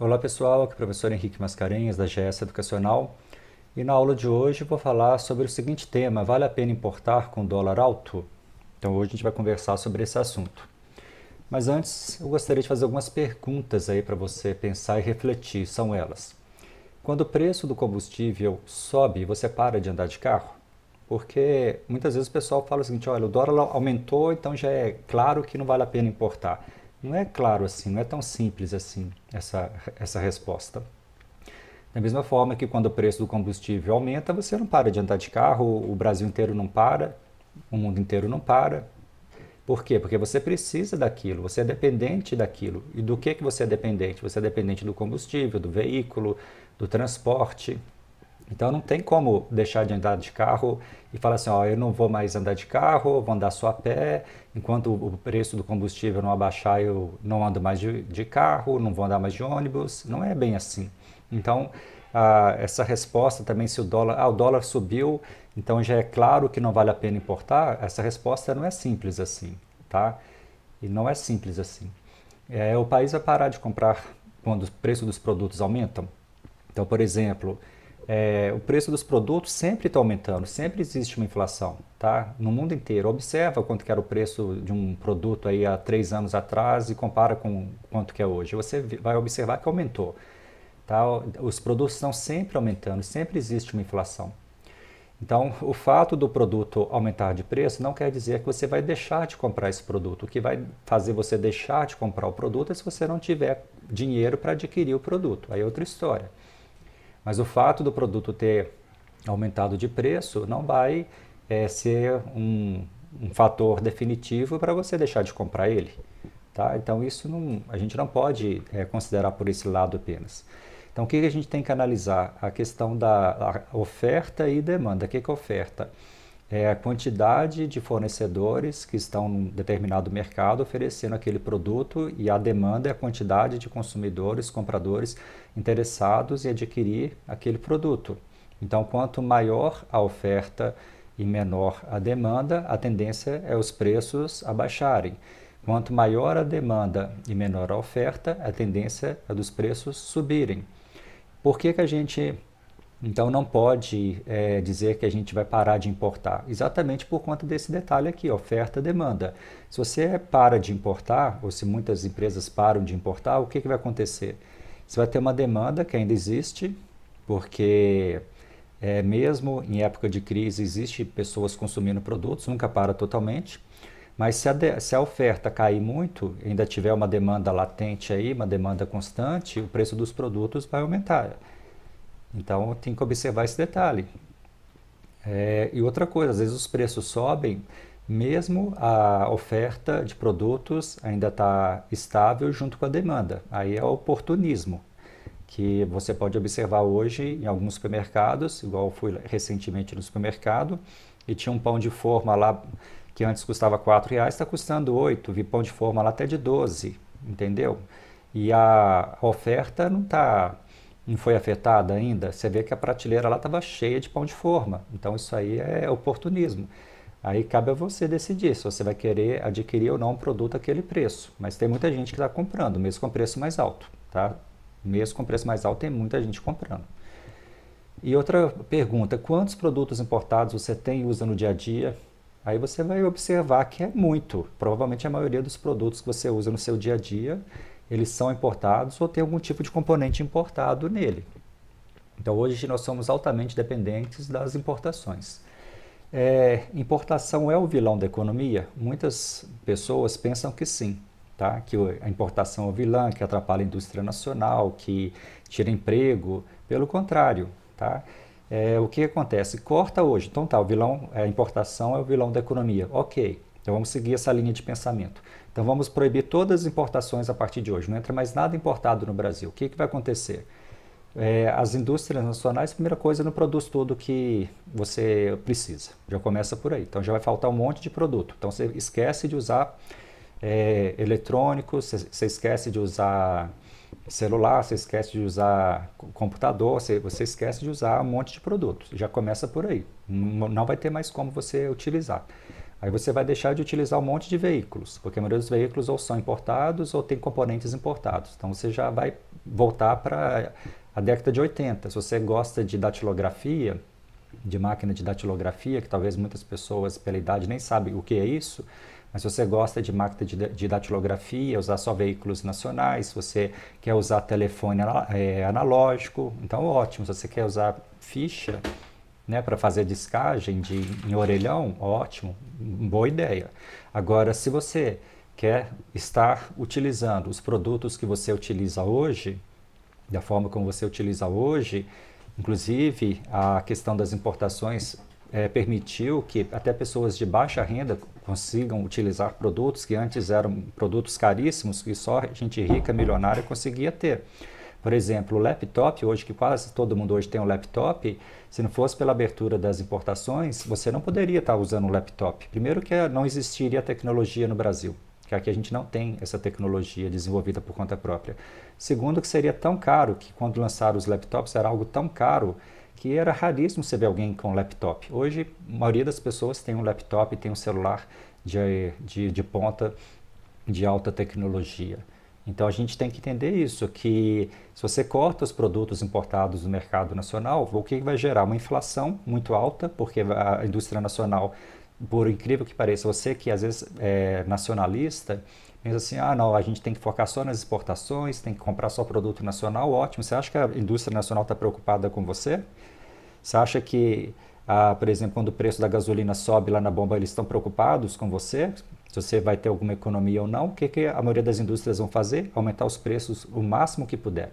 Olá pessoal, aqui é o professor Henrique Mascarenhas da GS Educacional e na aula de hoje vou falar sobre o seguinte tema: vale a pena importar com dólar alto? Então hoje a gente vai conversar sobre esse assunto. Mas antes eu gostaria de fazer algumas perguntas aí para você pensar e refletir, são elas. Quando o preço do combustível sobe, você para de andar de carro? Porque muitas vezes o pessoal fala o seguinte: olha, o dólar aumentou, então já é claro que não vale a pena importar. Não é claro assim, não é tão simples assim essa resposta. Da mesma forma que quando o preço do combustível aumenta, você não para de andar de carro, o Brasil inteiro não para, o mundo inteiro não para. Por quê? Porque você precisa daquilo, você é dependente daquilo. E do que você é dependente? Você é dependente do combustível, do veículo, do transporte. Então não tem como deixar de andar de carro e falar assim, ó, eu não vou mais andar de carro, vou andar só a pé, enquanto o preço do combustível não abaixar, eu não ando mais de carro, não vou andar mais de ônibus. Não é bem assim. Então, essa resposta também, se o dólar subiu, então já é claro que não vale a pena importar, essa resposta não é simples assim, tá? E não é simples assim. O país vai parar de comprar quando o preço dos produtos aumentam? Então, por exemplo, o preço dos produtos sempre está aumentando, sempre existe uma inflação, tá? No mundo inteiro. Observa quanto que era o preço de um produto aí há 3 anos atrás e compara com quanto que é hoje. Você vai observar que aumentou, tá? Os produtos estão sempre aumentando, sempre existe uma inflação. Então, o fato do produto aumentar de preço não quer dizer que você vai deixar de comprar esse produto. O que vai fazer você deixar de comprar o produto é se você não tiver dinheiro para adquirir o produto. Aí é outra história. Mas o fato do produto ter aumentado de preço não vai ser um fator definitivo para você deixar de comprar ele. Tá? Então isso não, a gente não pode considerar por esse lado apenas. Então o que a gente tem que analisar? A questão da oferta e demanda. O que é oferta? É a quantidade de fornecedores que estão em um determinado mercado oferecendo aquele produto, e a demanda é a quantidade de consumidores, compradores interessados em adquirir aquele produto. Então, quanto maior a oferta e menor a demanda, a tendência é os preços abaixarem. Quanto maior a demanda e menor a oferta, a tendência é dos preços subirem. Por que a gente então não pode dizer que a gente vai parar de importar? Exatamente por conta desse detalhe aqui, oferta e demanda. Se você para de importar, ou se muitas empresas param de importar, o que vai acontecer? Você vai ter uma demanda que ainda existe, porque mesmo em época de crise existe pessoas consumindo produtos, nunca para totalmente. Mas se a oferta cair muito, ainda tiver uma demanda latente aí, uma demanda constante, o preço dos produtos vai aumentar. Então tem que observar esse detalhe. E outra coisa, às vezes os preços sobem, mesmo a oferta de produtos ainda está estável junto com a demanda. Aí é o oportunismo, que você pode observar hoje em alguns supermercados, igual eu fui recentemente no supermercado, e tinha um pão de forma lá que antes custava R$ 4, está custando 8, vi pão de forma lá até de 12, entendeu? E a oferta não foi afetada ainda. Você vê que a prateleira lá estava cheia de pão de forma. Então isso aí é oportunismo. Aí cabe a você decidir se você vai querer adquirir ou não um produto àquele preço. Mas tem muita gente que está comprando, mesmo com preço mais alto, tá? Mesmo com preço mais alto, tem muita gente comprando. E outra pergunta, quantos produtos importados você tem e usa no dia a dia? Aí você vai observar que é muito. Provavelmente a maioria dos produtos que você usa no seu dia a dia, eles são importados ou tem algum tipo de componente importado nele. Então hoje nós somos altamente dependentes das importações. Importação é o vilão da economia? Muitas pessoas pensam que sim, tá? Que a importação é o vilão, que atrapalha a indústria nacional, que tira emprego. Pelo contrário, tá? O que acontece? Corta hoje. Então tá, a importação é o vilão da economia. Ok, então vamos seguir essa linha de pensamento. Então vamos proibir todas as importações a partir de hoje. Não entra mais nada importado no Brasil. O que vai acontecer? As indústrias nacionais, primeira coisa, não produz tudo que você precisa. Já começa por aí. Então já vai faltar um monte de produto. Então você esquece de usar eletrônicos, você esquece de usar celular, você esquece de usar computador, você esquece de usar um monte de produtos. Já começa por aí. Não vai ter mais como você utilizar. Aí você vai deixar de utilizar um monte de veículos, porque a maioria dos veículos ou são importados ou tem componentes importados. Então você já vai voltar para a década de 80. Se você gosta de datilografia, de máquina de datilografia, que talvez muitas pessoas pela idade nem sabem o que é isso, mas se você gosta de máquina de datilografia, usar só veículos nacionais, se você quer usar telefone analógico, então ótimo. Se você quer usar ficha, né, para fazer descagem em orelhão, ótimo, boa ideia. Agora, se você quer estar utilizando os produtos que você utiliza hoje, da forma como você utiliza hoje, inclusive a questão das importações permitiu que até pessoas de baixa renda consigam utilizar produtos que antes eram produtos caríssimos, que só gente rica, milionária conseguia ter. Por exemplo, o laptop, hoje que quase todo mundo hoje tem um laptop, se não fosse pela abertura das importações, você não poderia estar usando um laptop. Primeiro que não existiria tecnologia no Brasil, que aqui a gente não tem essa tecnologia desenvolvida por conta própria. Segundo, que seria tão caro, que quando lançaram os laptops era algo tão caro, que era raríssimo você ver alguém com laptop. Hoje, a maioria das pessoas tem um laptop, tem um celular de ponta, de alta tecnologia. Então a gente tem que entender isso, que se você corta os produtos importados do mercado nacional, o que vai gerar? Uma inflação muito alta, porque a indústria nacional, por incrível que pareça, você que às vezes é nacionalista, pensa assim, ah não, a gente tem que focar só nas exportações, tem que comprar só produto nacional, ótimo. Você acha que a indústria nacional está preocupada com você? Você acha que, por exemplo, quando o preço da gasolina sobe lá na bomba, eles estão preocupados com você? Se você vai ter alguma economia ou não? O que a maioria das indústrias vão fazer? Aumentar os preços o máximo que puder.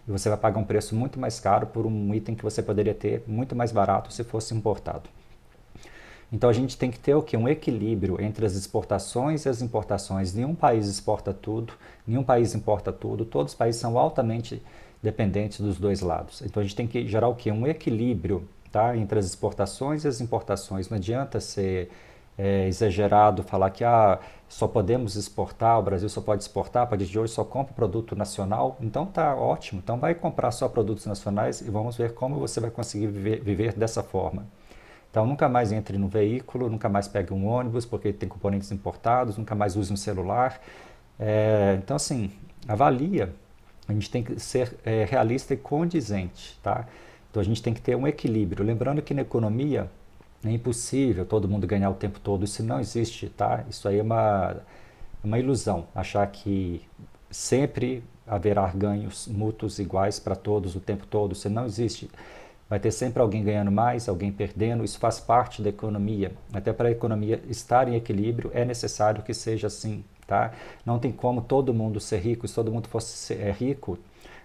E você vai pagar um preço muito mais caro por um item que você poderia ter muito mais barato se fosse importado. Então a gente tem que ter o quê? Um equilíbrio entre as exportações e as importações. Nenhum país exporta tudo, nenhum país importa tudo, todos os países são altamente dependentes dos dois lados. Então a gente tem que gerar o quê? Um equilíbrio, tá? Entre as exportações e as importações. Não adianta ser exagerado falar que só podemos exportar, o Brasil só pode exportar, a partir de hoje só compra produto nacional. Então tá ótimo, então vai comprar só produtos nacionais e vamos ver como você vai conseguir viver dessa forma. Então nunca mais entre no veículo, nunca mais pegue um ônibus porque tem componentes importados, nunca mais use um celular. Então assim, avalia, a gente tem que ser realista e condizente, tá? Então a gente tem que ter um equilíbrio. Lembrando que na economia é impossível todo mundo ganhar o tempo todo, isso não existe, tá? Isso aí é uma ilusão, achar que sempre haverá ganhos mútuos iguais para todos o tempo todo, isso não existe. Vai ter sempre alguém ganhando mais, alguém perdendo, isso faz parte da economia. Até para a economia estar em equilíbrio é necessário que seja assim, tá? Não tem como todo mundo ser rico, se todo mundo fosse rico,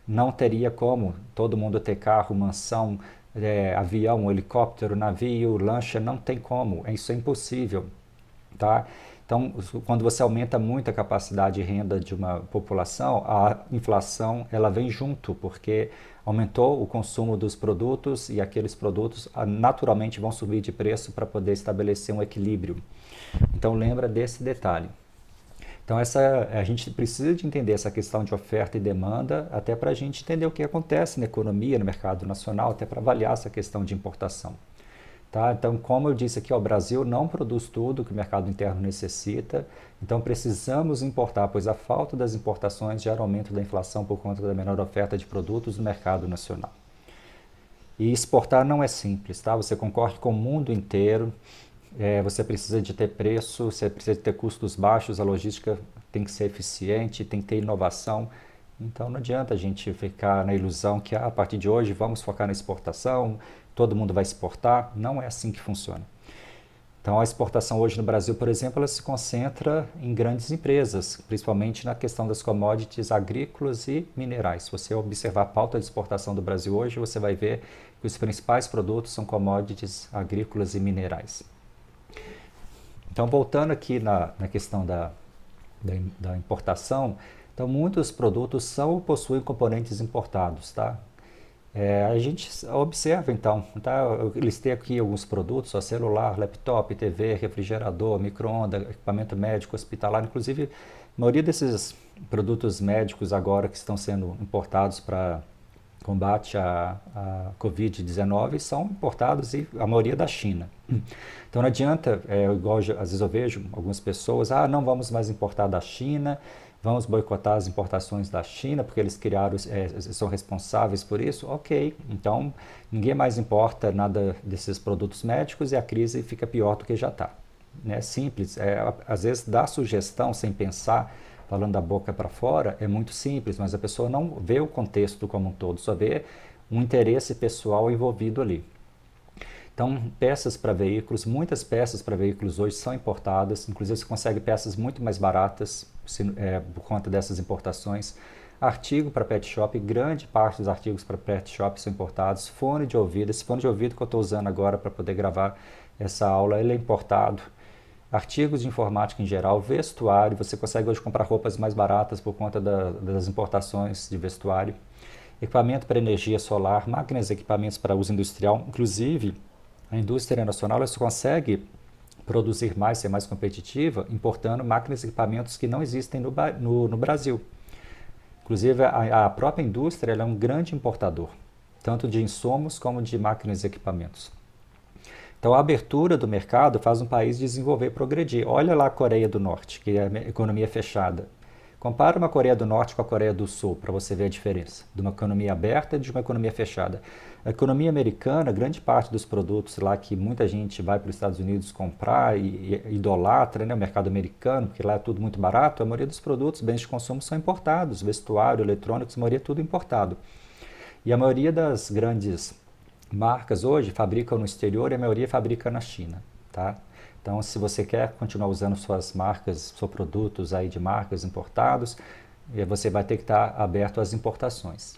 não teria como todo mundo ter carro, mansão, avião, helicóptero, navio, lancha, não tem como, isso é impossível, tá? Então, quando você aumenta muito a capacidade de renda de uma população, a inflação ela vem junto, porque aumentou o consumo dos produtos e aqueles produtos naturalmente vão subir de preço para poder estabelecer um equilíbrio. Então, lembra desse detalhe. Então a gente precisa de entender essa questão de oferta e demanda até para a gente entender o que acontece na economia, no mercado nacional, até para avaliar essa questão de importação. Tá? Então, como eu disse aqui, o Brasil não produz tudo que o mercado interno necessita, então precisamos importar, pois a falta das importações gera aumento da inflação por conta da menor oferta de produtos no mercado nacional. E exportar não é simples, tá? Você concorre com o mundo inteiro, você precisa de ter preço, você precisa de ter custos baixos, a logística tem que ser eficiente, tem que ter inovação. Então não adianta a gente ficar na ilusão que a partir de hoje vamos focar na exportação, todo mundo vai exportar. Não é assim que funciona. Então a exportação hoje no Brasil, por exemplo, ela se concentra em grandes empresas, principalmente na questão das commodities agrícolas e minerais. Se você observar a pauta de exportação do Brasil hoje, você vai ver que os principais produtos são commodities agrícolas e minerais. Então, voltando aqui na questão da importação, então muitos produtos são ou possuem componentes importados, tá? A gente observa então, tá? Eu listei aqui alguns produtos, ó, celular, laptop, TV, refrigerador, micro-ondas, equipamento médico, hospitalar, inclusive a maioria desses produtos médicos agora que estão sendo importados para combate à Covid-19 são importados e a maioria da China. Então não adianta, igual às vezes eu vejo algumas pessoas, não vamos mais importar da China, vamos boicotar as importações da China porque eles criaram, são responsáveis por isso. Ok, então ninguém mais importa nada desses produtos médicos e a crise fica pior do que já está. Né? Simples, às vezes dar sugestão sem pensar, falando da boca para fora, é muito simples, mas a pessoa não vê o contexto como um todo, só vê um interesse pessoal envolvido ali. Então, peças para veículos, muitas peças para veículos hoje são importadas, inclusive você consegue peças muito mais baratas por conta dessas importações. Artigo para pet shop, grande parte dos artigos para pet shop são importados. Fone de ouvido, esse fone de ouvido que eu estou usando agora para poder gravar essa aula, ele é importado. Artigos de informática em geral, vestuário, você consegue hoje comprar roupas mais baratas por conta das importações de vestuário. Equipamento para energia solar, máquinas e equipamentos para uso industrial, inclusive a indústria nacional ela só consegue produzir mais, ser mais competitiva, importando máquinas e equipamentos que não existem no Brasil. Inclusive, a própria indústria ela é um grande importador, tanto de insumos como de máquinas e equipamentos. Então, a abertura do mercado faz um país desenvolver e progredir. Olha lá a Coreia do Norte, que é a economia fechada. Compara uma Coreia do Norte com a Coreia do Sul para você ver a diferença de uma economia aberta e de uma economia fechada. A economia americana, grande parte dos produtos lá que muita gente vai para os Estados Unidos comprar e idolatra, né, o mercado americano, porque lá é tudo muito barato, a maioria dos produtos, bens de consumo são importados, vestuário, eletrônicos, a maioria é tudo importado. E a maioria das grandes marcas hoje fabricam no exterior e a maioria fabrica na China, tá? Então, se você quer continuar usando suas marcas, seus produtos aí de marcas importados, você vai ter que estar aberto às importações.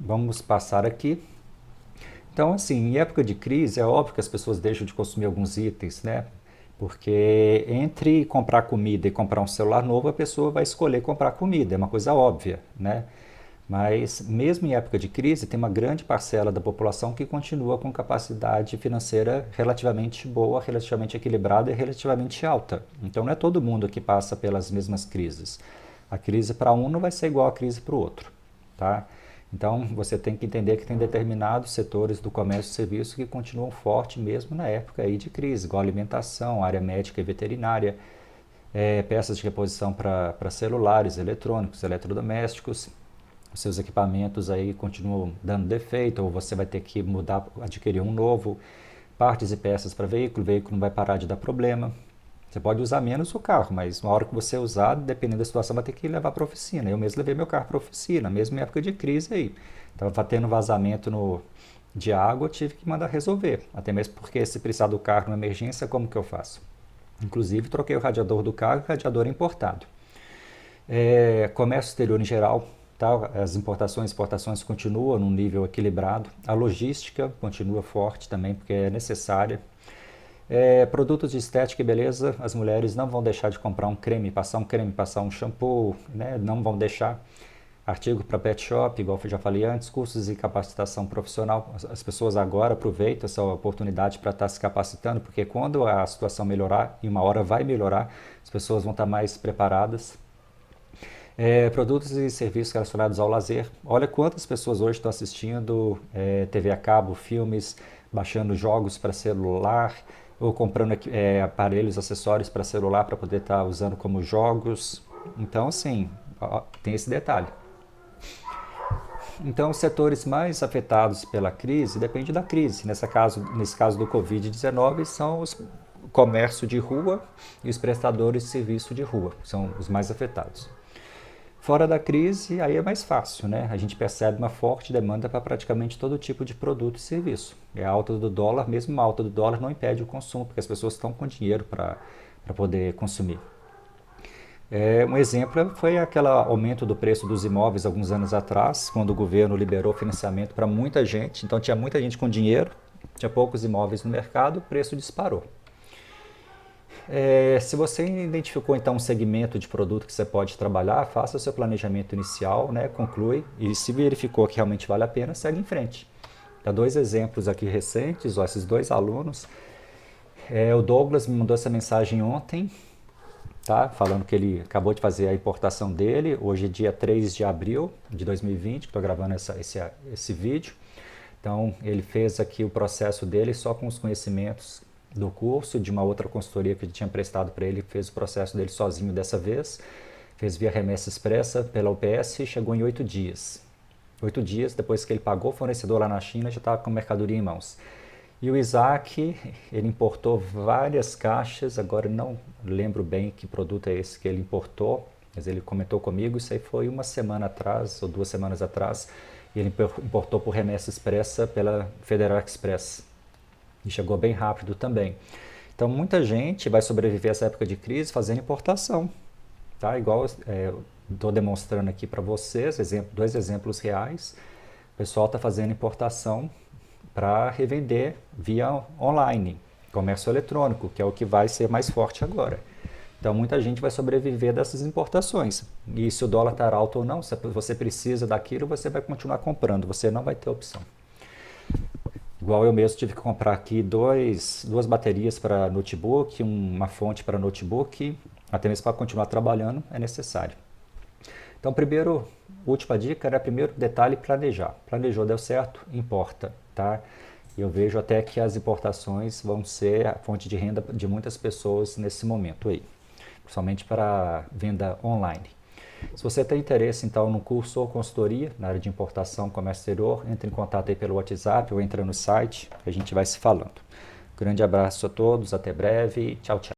Vamos passar aqui. Então, assim, em época de crise, é óbvio que as pessoas deixam de consumir alguns itens, né? Porque entre comprar comida e comprar um celular novo, a pessoa vai escolher comprar comida, é uma coisa óbvia, né? Mas, mesmo em época de crise, tem uma grande parcela da população que continua com capacidade financeira relativamente boa, relativamente equilibrada e relativamente alta. Então, não é todo mundo que passa pelas mesmas crises. A crise para um não vai ser igual a crise para o outro, tá? Então, você tem que entender que tem determinados setores do comércio e serviço que continuam fortes mesmo na época aí de crise, igual alimentação, área médica e veterinária, peças de reposição para celulares, eletrônicos, eletrodomésticos. Os seus equipamentos aí continuam dando defeito, ou você vai ter que mudar, adquirir um novo, partes e peças para veículo, o veículo não vai parar de dar problema. Você pode usar menos o carro, mas na hora que você usar, dependendo da situação, vai ter que levar para a oficina. Eu mesmo levei meu carro para a oficina, mesmo em época de crise aí. Estava tendo vazamento de água, tive que mandar resolver. Até mesmo porque se precisar do carro numa emergência, como que eu faço? Inclusive, troquei o radiador do carro, o radiador importado. Comércio exterior em geral, tá? As importações e exportações continuam num nível equilibrado. A logística continua forte também, porque é necessária. Produtos de estética e beleza, as mulheres não vão deixar de comprar um creme, passar um shampoo, né? Não vão deixar. Artigo para pet shop, igual eu já falei antes, cursos e capacitação profissional. As pessoas agora aproveitam essa oportunidade para estar se capacitando, porque quando a situação melhorar, e uma hora vai melhorar, as pessoas vão estar mais preparadas. Produtos e serviços relacionados ao lazer. Olha quantas pessoas hoje estão assistindo TV a cabo, filmes, baixando jogos para celular, ou comprando aparelhos, acessórios para celular para poder estar usando como jogos. Então, assim, tem esse detalhe. Então, os setores mais afetados pela crise, depende da crise. Nesse caso do Covid-19, são os comércio de rua e os prestadores de serviço de rua, são os mais afetados. Fora da crise, aí é mais fácil, né? A gente percebe uma forte demanda para praticamente todo tipo de produto e serviço. E a alta do dólar, mesmo a alta do dólar, não impede o consumo, porque as pessoas estão com dinheiro para poder consumir. Um exemplo foi aquele aumento do preço dos imóveis alguns anos atrás, quando o governo liberou financiamento para muita gente. Então tinha muita gente com dinheiro, tinha poucos imóveis no mercado, o preço disparou. Se você identificou então um segmento de produto que você pode trabalhar, faça o seu planejamento inicial, né, conclui, e se verificou que realmente vale a pena, segue em frente. Dá dois exemplos aqui recentes, esses dois alunos. O Douglas me mandou essa mensagem ontem, tá, falando que ele acabou de fazer a importação dele, hoje é dia 3 de abril de 2020, que estou gravando esse vídeo. Então, ele fez aqui o processo dele só com os conhecimentos do curso, de uma outra consultoria que ele tinha prestado para ele, fez o processo dele sozinho dessa vez, fez via remessa expressa pela UPS e chegou em 8 dias. 8 dias depois que ele pagou o fornecedor lá na China, já estava com a mercadoria em mãos. E o Isaac, ele importou várias caixas, agora não lembro bem que produto é esse que ele importou, mas ele comentou comigo, isso aí foi uma semana atrás, ou 2 semanas atrás, e ele importou por remessa expressa pela Federal Express. E chegou bem rápido também. Então, muita gente vai sobreviver a essa época de crise fazendo importação. Tá? Igual estou demonstrando aqui para vocês, dois exemplos reais. O pessoal está fazendo importação para revender via online, comércio eletrônico, que é o que vai ser mais forte agora. Então, muita gente vai sobreviver dessas importações. E se o dólar está alto ou não, se você precisa daquilo, você vai continuar comprando, você não vai ter opção. Igual eu mesmo tive que comprar aqui duas baterias para notebook, uma fonte para notebook, até mesmo para continuar trabalhando é necessário. Então, última dica, né? Primeiro detalhe, planejar. Planejou, deu certo, importa, tá? E eu vejo até que as importações vão ser a fonte de renda de muitas pessoas nesse momento aí, principalmente para venda online. Se você tem interesse, então, no curso ou consultoria na área de importação, comércio exterior, entre em contato aí pelo WhatsApp ou entra no site, a gente vai se falando. Grande abraço a todos, até breve, tchau, tchau.